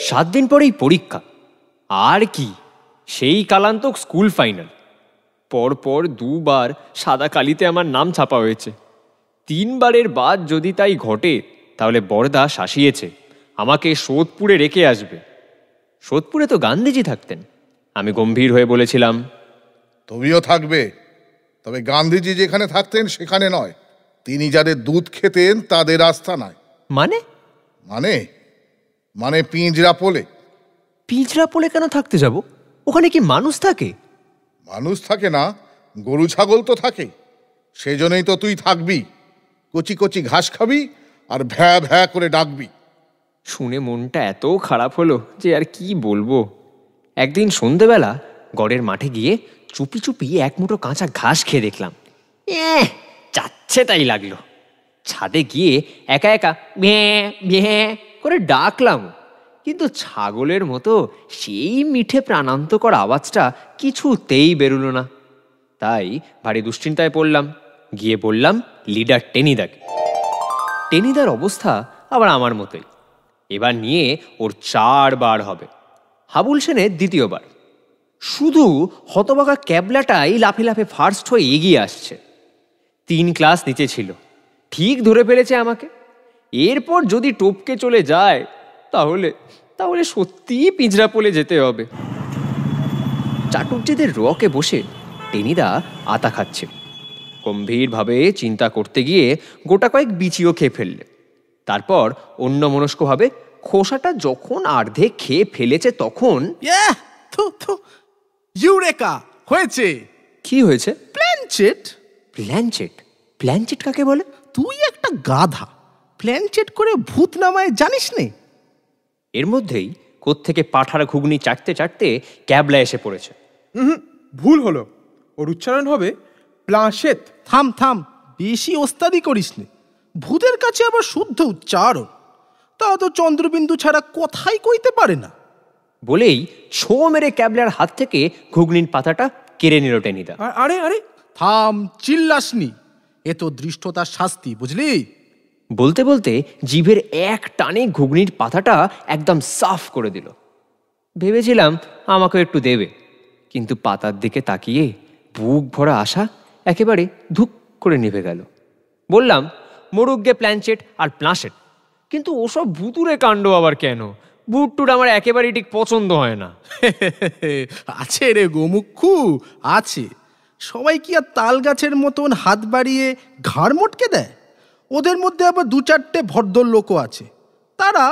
7 দিন পরেই পরীক্ষা। আর কি, সেই কালান্তক স্কুল ফাইনাল। পরপর 2 বার সাদা কালিতে আমার নাম ছাপা হয়েছে। 3 বারের বাদ যদি তাই ঘটে, তাহলে বরদা শাসিয়েছে আমাকে সোদপুরে রেখে আসবে। সোদপুরে তো গান্ধীজি থাকতেন। আমি গম্ভীর হয়ে বলেছিলাম, তুমিও থাকবে, তবে গান্ধীজি যেখানে থাকতেন সেখানে নয়। তিনি যাদের দুধ খেতেন তাদের আস্তানায়। মানে? মানে মানে পিঞ্জরাপোলে। পিঞ্জরাপোলে কেন থাকতে যাব? ওখানে কি মানুষ থাকে? মানুষ থাকে না, গরু ছাগল তো থাকে। সেজন্যই তো তুই থাকবি। কচি কচি ঘাস খাবি আর ভ্যা ভ্যা করে ডাকবি। শুনে মনটা এত খারাপ হলো যে আর কি বলবো। একদিন সন্ধেবেলা গড়ের মাঠে গিয়ে চুপি চুপি 1 মুঠো কাঁচা ঘাস খেয়ে দেখলাম। যাচ্ছে তাই লাগলো। ছাদে গিয়ে একা একা ভ্যাঁ ভ্যাঁ করে ডাকলাম, কিন্তু ছাগলের মতো সেই মিঠে প্রাণান্তকর আওয়াজটা কিছুতেই বেরোলো না। তাই ভারী দুশ্চিন্তায় পড়লাম। গিয়ে বললাম লিডার টেনিদাকে। টেনিদার অবস্থা আবার আমার মতোই। এবার নিয়ে ওর 4 বার হবে, হাবুল সেনের 2য় বার। শুধু হতবাকা ক্যাবলাটাই লাফে লাফে ফার্স্ট হয়ে এগিয়ে আসছে। 3 ক্লাস নিচে ছিল, ঠিক ধরে ফেলেছে আমাকে। এরপর যদি টপকে চলে যায় তাহলে তাহলে সত্যিই পিঞ্জরাপোলে যেতে হবে। চাটুর্যেদের রকে বসে টেনিদা আতা খাচ্ছে। গম্ভীরভাবে চিন্তা করতে গিয়ে গোটা কয়েক বিচিও খেয়ে ফেললে। তারপর অন্যমনস্কভাবে খোসাটা যখন অর্ধেক খেয়ে ফেলেছে তখন ইউরেকা হয়েছে। কি হয়েছে? প্ল্যানচেট। প্ল্যানচেট? প্ল্যানচেট কাকে বলে? তুই একটা গাধা, প্ল্যানচেট করে ভূত নামায় জানিস নে? এর মধ্যেই কোত্থেকে পাঠার ঘুগনি চাটতে চাটতে ক্যাবলা এসে পড়েছে। ভুল হলো, ওর উচ্চারণ হবে প্লাঁশেত। থাম থাম, বেশি ওস্তাদি করিস নে। ভূতের কাছে আবার শুদ্ধ উচ্চারণ। তা তো চন্দ্রবিন্দু ছাড়া কথাই কইতে পারে না। বলেই ছো মেরে ক্যাবলার হাত থেকে ঘুগনির পাতাটা কেড়ে নিল টেনিদা। আরে আরে থাম, চিল্লাসনি। এ তো দৃষ্টতার শাস্তি, বুঝলি? বলতে বলতে জিভের এক টানে ঘুগনির পাতাটা একদম সাফ করে দিল। ভেবেছিলাম আমাকে একটু দেবে, কিন্তু পাতার দিকে তাকিয়ে বুক ভরা আশা একেবারে ধুক করে নিভে গেল। বললাম, মোরুগ্গে প্ল্যানচেট আর প্লাঁশেট, কিন্তু ওসব ভুতুরে কাণ্ড আবার কেন? ভুটটুট আমার একেবারেই ঠিক পছন্দ হয় না। আছে রে গোমুক্ষু, আছে। সবাই কি আর তাল গাছের মতন হাত বাড়িয়ে ঘাড় মটকে দেয়? ওদের মধ্যে আবার 2-4টে ভদ্র লোকও আছে, তারা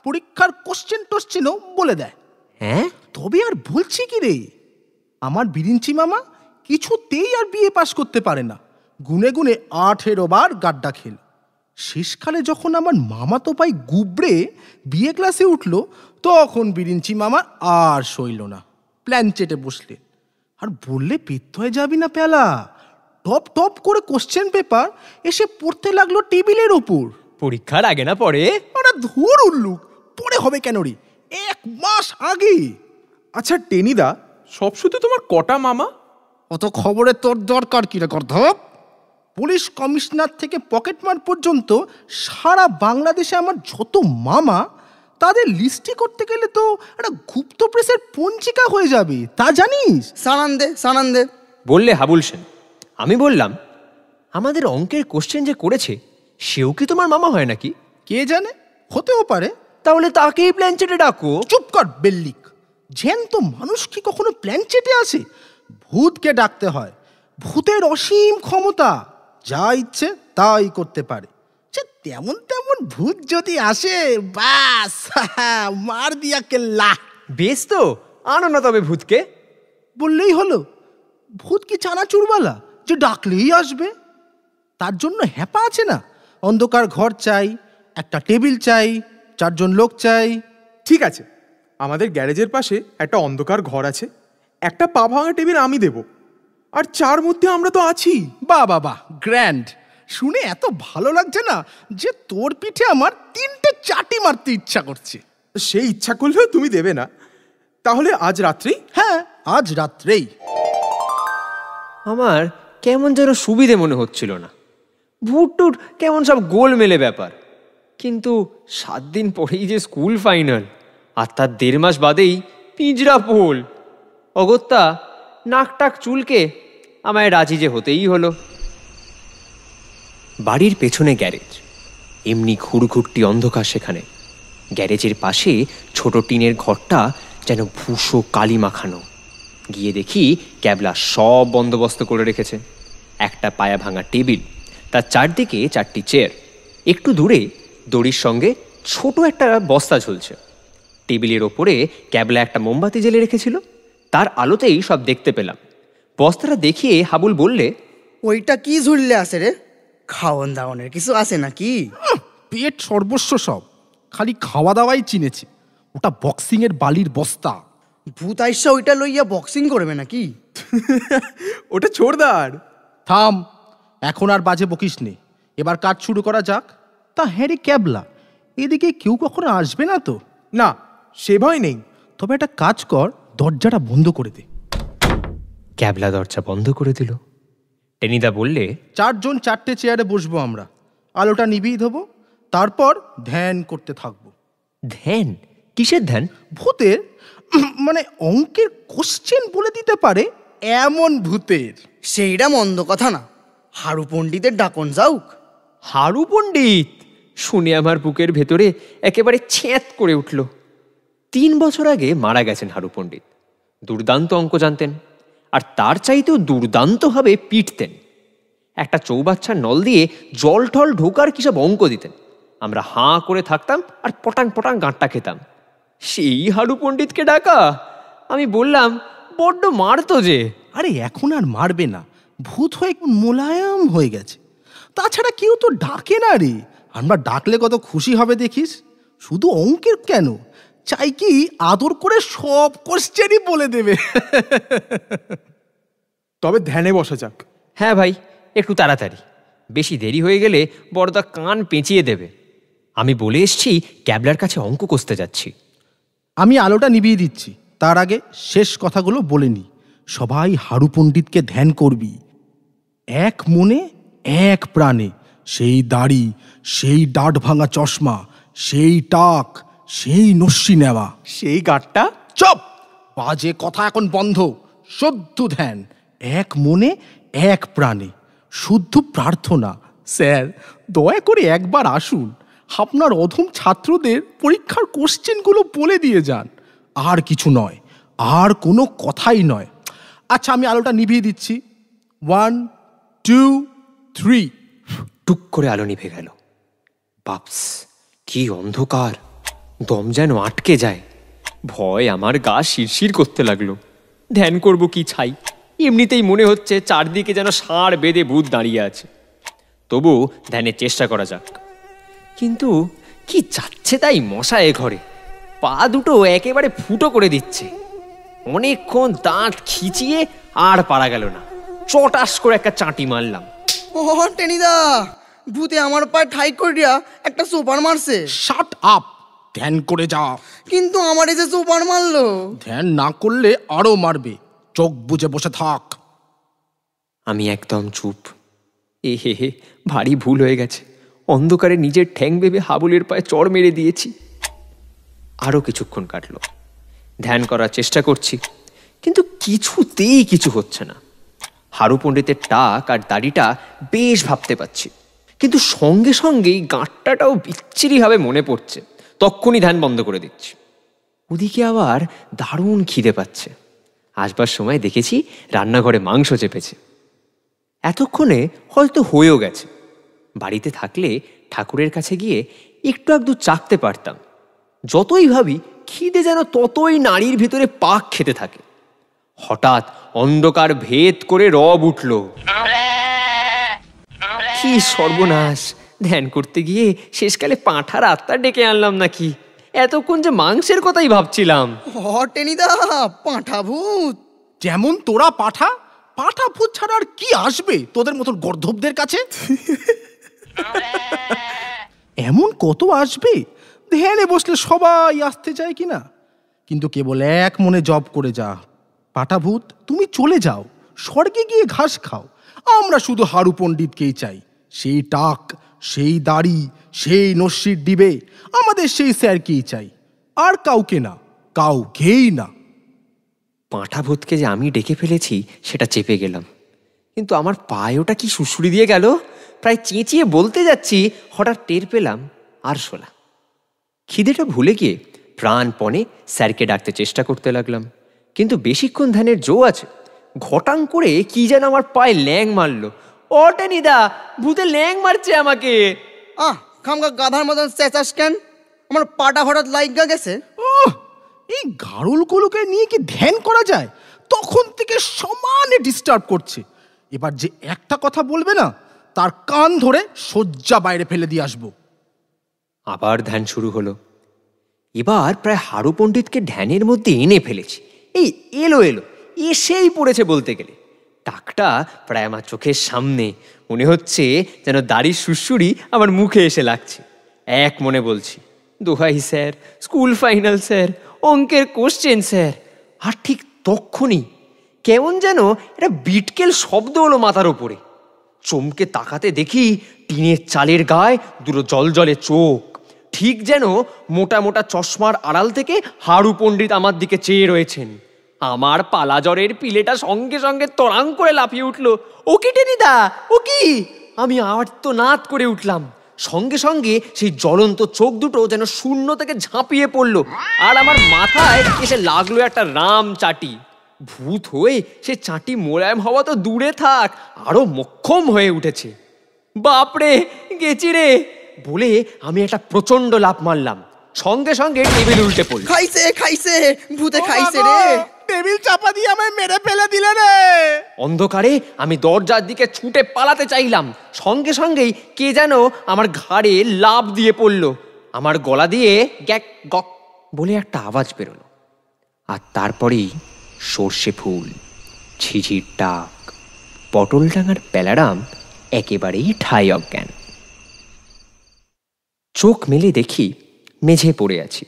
পরীক্ষার কোশ্চেনও বলে দেয়। হ্যাঁ? তবে আর বলছি কি রে, আমার বিরিঞ্চি মামা কিছুতেই আর বিএ পাশ করতে পারে না। গুনে গুনে 18 বার গাড্ডা খেল। শেষকালে যখন আমার মামা তো পাই গুবড়ে বিএ ক্লাসে উঠল, তখন বিরিঞ্চি মামার আর সইল না। প্ল্যানচেটে বসলে আর বললে পেত হয়ে যাবি না পেলা। টপ টপ করে কোশ্চেন পেপার এসে পড়তে লাগলো টেবিলের ওপর। পরীক্ষার আগে না পরে? ওরা ধর উল্লুক, পরে হবে কেন রে, 1 মাস আগে। আচ্ছা টেনিদা, সব শুধু তোমার কটা মামা? অত খবরে তোর দরকার কি রে গর্ধপ? পুলিশ কমিশনার থেকে পকেটমার পর্যন্ত সারা বাংলাদেশে আমার যত মামা, তাদের লিস্টি করতে গেলে তো একটা গুপ্ত প্রেসের পঞ্জিকা হয়ে যাবে, তা জানিস? সানন্দে বললে হাবুল সেন। আমি বললাম, আমাদের অঙ্কের কোশ্চেন যে করেছে সেও কি তোমার মামা হয় নাকি? কে জানে, হতেও পারে। তাহলে তাকেই প্ল্যানচেটে ডাকো। চুপ কর বেল্লিক। জ্যান্ত মানুষ কি কখনো প্ল্যানচেটে আসে? ভূতকে ডাকতে হয়। ভূতের অসীম ক্ষমতা, যা ইচ্ছে তাই করতে পারে। তেমন তেমন ভূত যদি আসে, বাস মার দিয়া কেল্লা। বেশ তো, আনো না তবে ভূতকে। বললেই হলো। ভূত কি চানাচুরবালা যে ডাকলেই আসবে? তার জন্য হ্যাপা আছে না? অন্ধকার ঘর চাই, একটা টেবিল চাই, 4 জন লোক চাই। ঠিক আছে, আমাদের গ্যারেজের পাশে একটা অন্ধকার ঘর আছে, একটা পা ভাঙা টেবিল আমি দেব, আর 4 মধ্যে আমরা তো আছি। বাহ বাহ বাহ, গ্র্যান্ড। শুনে এত ভালো লাগছে না যে তোর পিঠে আমার 3টে চাটি মারতে ইচ্ছা করছে। সেই ইচ্ছা করলেও তুমি দেবে না। তাহলে আজ রাত্রেই? হ্যাঁ, আজ রাত্রেই। আমার কেমন যেন সুবিধে মনে হচ্ছিল না। ভুটটুট কেমন সব গোলমেলে ব্যাপার। কিন্তু 7 দিন পরেই যে স্কুল ফাইনাল, আর তার 1.5 মাস বাদেই পিঁজরা পোল। অগত্যা নাকটাক চুলকে আমায় রাজি যে হতেই হলো। বাড়ির পেছনে গ্যারেজ, এমনি ঘুরঘুরটি অন্ধকার সেখানে। গ্যারেজের পাশে ছোট টিনের ঘরটা যেন ভুসো কালি মাখানো। গিয়ে দেখি ক্যাবলা সব বন্দোবস্ত করে রেখেছে। একটা পায়া ভাঙা টেবিল, তার চারদিকে 4টি চেয়ার, একটু দূরে দড়ির সঙ্গে ছোট একটা বস্তা ঝুলছে। টেবিলের ওপরে ক্যাবলা একটা মোমবাতি জ্বেলে রেখেছিল, তার আলোতেই সব দেখতে পেলাম। বস্তাটা দেখিয়ে হাবুল বললে, ওইটা কি ঝুললে আছে রে? খাওয়ন দাওয়ানের কিছু আছে নাকি? পেট সর্বস্ব সব, খালি খাওয়া দাওয়াই চিনেছে। ওটা বক্সিংয়ের বালির বস্তা। ভূত আইসা ওইটা লইয়া বক্সিং করবে নাকি? ওটা ছোড়দার। থাম, এখন আর বাজে বকিস নে, এবার কাজ শুরু করা যাক। তা হ্যাঁ রে ক্যাবলা, এদিকে কেউ কখনো আসবে না তো? না, সে ভয় নেই। তবে একটা কাজ কর, দরজাটা বন্ধ করে দে। ক্যাবলা দরজা বন্ধ করে দিল। টেনিদা বললে, 4 জন 4টে চেয়ারে বসবো আমরা, আলোটা নিভিয়ে দেবো, তারপর ধ্যান করতে থাকবো। ধ্যান? কিসের ধ্যান? ভূতের, মানে অঙ্কের কোশ্চেন বলে দিতে পারে এমন ভূতের। সেইটা মন্দ কথা না, হারু পণ্ডিতের ডাকন যাউক। হারু পণ্ডিত শুনে আমার বুকের ভেতরে একেবারে ছ্যাঁত করে উঠল। 3 বছর আগে মারা গেছেন হারু পণ্ডিত। দুর্দান্ত অঙ্ক জানতেন, আর তার চাইতেও দুর্দান্তভাবে পিটতেন। একটা চৌবাচ্চার নল দিয়ে জল টল ঢোকার কিসব অঙ্ক দিতেন। আমরা হাঁ করে থাকতাম আর পটাং পটাং গাঁটটা খেতাম। সেই হারু পণ্ডিতকে ডাকা? আমি বললাম, বড্ড মারতো যে। আরে এখন আর মারবে না, ভূত হয়ে একটু মোলায়েম হয়ে গেছে। তাছাড়া কেউ তো ডাকে না রে, আমরা ডাকলে কত খুশি হবে দেখিস। শুধু অঙ্কের কেন, চাই কি আদর করে সব কোশ্চেনই বলে দেবে। তবে ধ্যানে বসা যাক। হ্যাঁ ভাই, একটু তাড়াতাড়ি, বেশি দেরি হয়ে গেলে বড়দা কান পেঁচিয়ে দেবে। আমি বলে এসছি ক্যাবলার কাছে অঙ্ক কষতে যাচ্ছি। আমি আলোটা নিভিয়ে দিচ্ছি, তার আগে শেষ কথাগুলো বলে নি। সবাই হারু পণ্ডিতকে ধ্যান করবি, এক মনে এক প্রাণে। সেই দাড়ি, সেই ডাঁট ভাঙা চশমা, সেই টাক, সেই নস্যি নেওয়া। সেই গাঁটটা? চপ, বাজে কথা এখন বন্ধ। শুদ্ধ ধ্যান, এক মনে এক প্রাণে, শুদ্ধ প্রার্থনা। স্যার দয়া করে একবার আসুন, আপনার অধম ছাত্রদের পরীক্ষার কোশ্চেনগুলো বলে দিয়ে যান। আর কিছু নয়, আর কোনো কথাই নয়। আচ্ছা, আমি আলোটা নিভিয়ে দিচ্ছি। 1 2 3। টুক করে আলো নিভে গেল। বাপস, কি অন্ধকার! দম যেন আটকে যায়। ভয় আমার গা শিরশির করতে লাগলো। ধ্যান করব কি ছাই, এমনিতেই মনে হচ্ছে চারদিকে যেন ষাঁড় বেঁধে ভূত দাঁড়িয়ে আছে। তবু ধ্যানের চেষ্টা করা যাক। কিন্তু কি যাচ্ছে তাই মশা এ ঘরে, পা দুটো একেবারে ফুটো করে দিচ্ছে। অনেকক্ষণ দাঁত খিচিয়ে আর পারা গেল না, চটাস করে একটা চাঁটি মারলাম। ও টেনিদা, ভূতে আমার পায়ে ঠাই করিয়া একটা সোপার মারছে। শাট আপ, ধ্যান করে যা। কিন্তু আমার এই যে সোপার মারলো। ধ্যান না করলে আরো মারবে, চোখ বুজে বসে থাক। আমি একদম চুপ। এ হে হে, ভারী ভুল হয়ে গেছে। অন্ধকারে নিজের ঠ্যাং ভেবে হাবুলের পায়ে চড় মেরে দিয়েছি। আরও কিছুক্ষণ কাটলো, ধ্যান করার চেষ্টা করছি, কিন্তু কিছুতেই কিছু হচ্ছে না। হারু পণ্ডিতের টাক আর দাড়িটা বেশ ভাবতে পারছি, কিন্তু সঙ্গে সঙ্গেই গাঁটটাটাও বিচ্ছিরিভাবে মনে পড়ছে। তক্ষুনি ধ্যান বন্ধ করে দিচ্ছি। ওদিকে আবার দারুণ খিদে পাচ্ছে। আসবার সময় দেখেছি রান্নাঘরে মাংস চেপেছে। এতক্ষণে হয়তো হয়েও গেছে। বাড়িতে থাকলে ঠাকুরের কাছে গিয়ে একটু একটু চাখতে পারতাম। যতই ভাবি খিদে যেন ততই নাড়ির ভিতরে পাক খেতে থাকে। হঠাৎ অন্ধকার ভেদ করে রব উঠল। কি সর্বনাশ! ধ্যান করতে গিয়ে শেষকালে পাঁঠার আত্মা ডেকে আনলাম নাকি? এতক্ষণ যে মাংসের কথাই ভাবছিলাম। টেনিদা, পাঁঠা ভূত। যেমন তোরা পাঠা, পাঠা ভূত ছাড়া আর কি আসবে তোদের মতন গর্ধবদের কাছে? এমন কত আসবে, ধ্যানে বসলে সবাই আসতে চায় কিনা। কিন্তু কেবল এক মনে জব করে যা, পাঠা ভূত তুমি চলে যাও, স্বর্গে গিয়ে ঘাস খাও। আমরা শুধু হারু পণ্ডিতকেই চাই। সেই টাক, সেই দাড়ি, সেই নস্যির ডিবে, আমাদের সেই স্যারকেই চাই। আর কাউকে না, কাউকেই না। পাঁঠা ভূতকে যে আমি ডেকে ফেলেছি সেটা চেপে গেলাম, কিন্তু আমার পায়ে ওটা কি সুড়সুড়ি দিয়ে গেল। প্রায় চেঁচিয়ে বলতে যাচ্ছি, হঠাৎ টের পেলাম আরশোলা। খিদেটা ভুলে গিয়ে প্রাণপণে স্যারকে ডাকতে চেষ্টা করতে লাগলাম, কিন্তু বেশিক্ষণ ধ্যানের জো আছে। ঘটাং করে কি যেন আমার পায়ে ল্যাং মারলো। ও টেনিদা, ভূতে ল্যাং মারছে আমাকে। খামকা গাধার মতন চেঁচাস কেন? আমার পাটা হঠাৎ লাইগা গেছে। এই গাড়ুলগুলোকে নিয়ে কি ধ্যান করা যায়? তখন থেকে সমানে ডিস্টার্ব করছে। এবার যে একটা কথা বলবে না, তার কান ধরে শয্যা বাইরে ফেলে দিয়ে আসবো। আবার ধ্যান শুরু হলো। এবার প্রায় হারু পণ্ডিতকে ধ্যানের মধ্যে এনে ফেলেছি। এই এলো এসেই পড়েছে বলতে গেলে। টাকটা প্রায় আমার চোখের সামনে, মনে হচ্ছে যেন দাড়ির সুড়সুড়ি আমার মুখে এসে লাগছে। এক মনে বলছি, দোহাই স্যার, স্কুল ফাইনাল স্যার, অঙ্কের কোশ্চেন স্যার। আর ঠিক তক্ষুনি কেমন যেন একটা বিটকেল শব্দ হলো মাথার ওপরে। চমকে তাকাতে দেখি টিনের চালের গায়ে দুটো জলজলে চোখ, ঠিক যেন মোটা মোটা চশমার আড়াল থেকে হারু পণ্ডিত আমার দিকে চেয়ে রয়েছেন। আমার পালা জ্বরের পিলেটা সঙ্গে সঙ্গে তরাং করে লাফিয়ে উঠল। ও কি টেনিদা, ও কি? আমি আর্তনাদ করে উঠলাম। সঙ্গে সঙ্গে সেই জ্বলন্ত চোখ দুটো যেন শূন্য থেকে ঝাঁপিয়ে পড়লো, আর আমার মাথায় এসে লাগলো একটা রাম চাটি। ভূত হয়ে সে চাটি মোলায়েম হওয়া তো দূরে থাক, আরো মক্ষম হয়ে উঠেছে। বাপরে, গেছি রে বলে আমি একটা প্রচন্ড লাফ মারলাম। সঙ্গে সঙ্গে টেবিল উল্টে পড়ল। খাইছে ভূতে খাইছে রে। টেবিল চাপা দিয়ে আমায় মেরে ফেলে দিলে রে। অন্ধকারে আমি দরজার দিকে ছুটে পালাতে চাইলাম, সঙ্গে সঙ্গেই কে যেন আমার ঘাড়ে লাফ দিয়ে পড়ল। আমার গলা দিয়ে গ্যাক গক বলে একটা আওয়াজ বেরোলো, আর তারপরেই সর্ষে ফুল, ঝিঝির ডাক, পটল ডাঙার প্যালারাম একেবারেই ঠাই অজ্ঞান। চোখ মেলে দেখি মেঝে পড়ে আছি,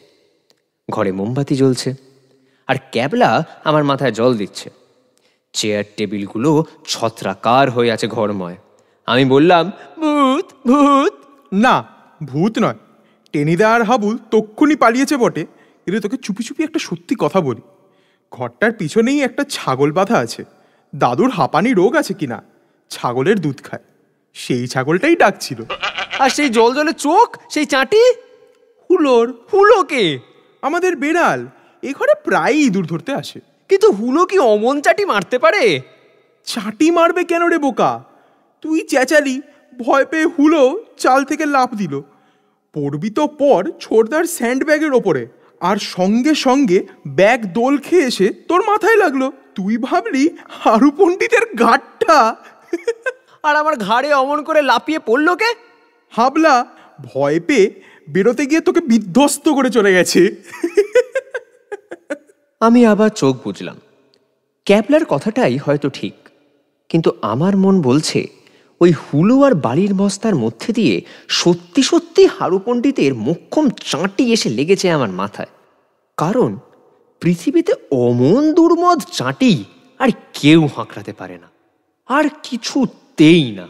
ঘরে মোমবাতি জ্বলছে, আর ক্যাবলা আমার মাথায় জল দিচ্ছে। চেয়ার টেবিলগুলো ছত্রাকার হয়ে আছে ঘরময়। আমি বললাম, ভূত ভূত। না, ভূত নয়। টেনিদা আর হাবুল তক্ষুনি পালিয়েছে বটে, কিন্তু তোকে চুপি চুপি একটা সত্যি কথা বলি। ঘরটার পিছনেই একটা ছাগল বাঁধা আছে। দাদুর হাঁপানি রোগ আছে কিনা, ছাগলের দুধ খায়, সেই ছাগলটাই ডাকছিল। আর সেই জল জলে চোখ, সেই চাটি? হুলোকে আমাদের বেড়াল এ ঘরে প্রায়ই ইঁদুর ধরতে আসে। কিন্তু হুলো কি অমন চাটি মারতে পারে? চাটি মারবে কেন রে বোকা? তুই চেঁচালি, ভয় পেয়ে হুলো চাল থেকে লাফ দিল। পড়বি তো পর ছোটদার স্যান্ড ব্যাগের ওপরে, আর সঙ্গে সঙ্গে ব্যাগ দোল খেয়ে এসে তোর মাথায় লাগলো। তুই ভাবলি হারু পণ্ডিতের ঘাটটা। আর আমার ঘাড়ে অমন করে লাফিয়ে পড়লো কে? হাবলা ভয় পেয়ে বেরোতে গিয়ে তোকে বিধ্বস্ত করে চলে গেছে। আমি আবার চোখ বুঝলাম। ক্যাবলার কথাটাই হয়তো ঠিক, কিন্তু আমার মন বলছে ওই হুলো আর বাড়ির বস্তার মধ্যে দিয়ে সত্যি সত্যি হারু পণ্ডিতের মোক্ষম চাঁটি এসে লেগেছে আমার মাথায়। কারণ পৃথিবীতে অমন দুর্মদ চাঁটি আর কেউ হাঁকড়াতে পারে না, আর কিছুতেই না।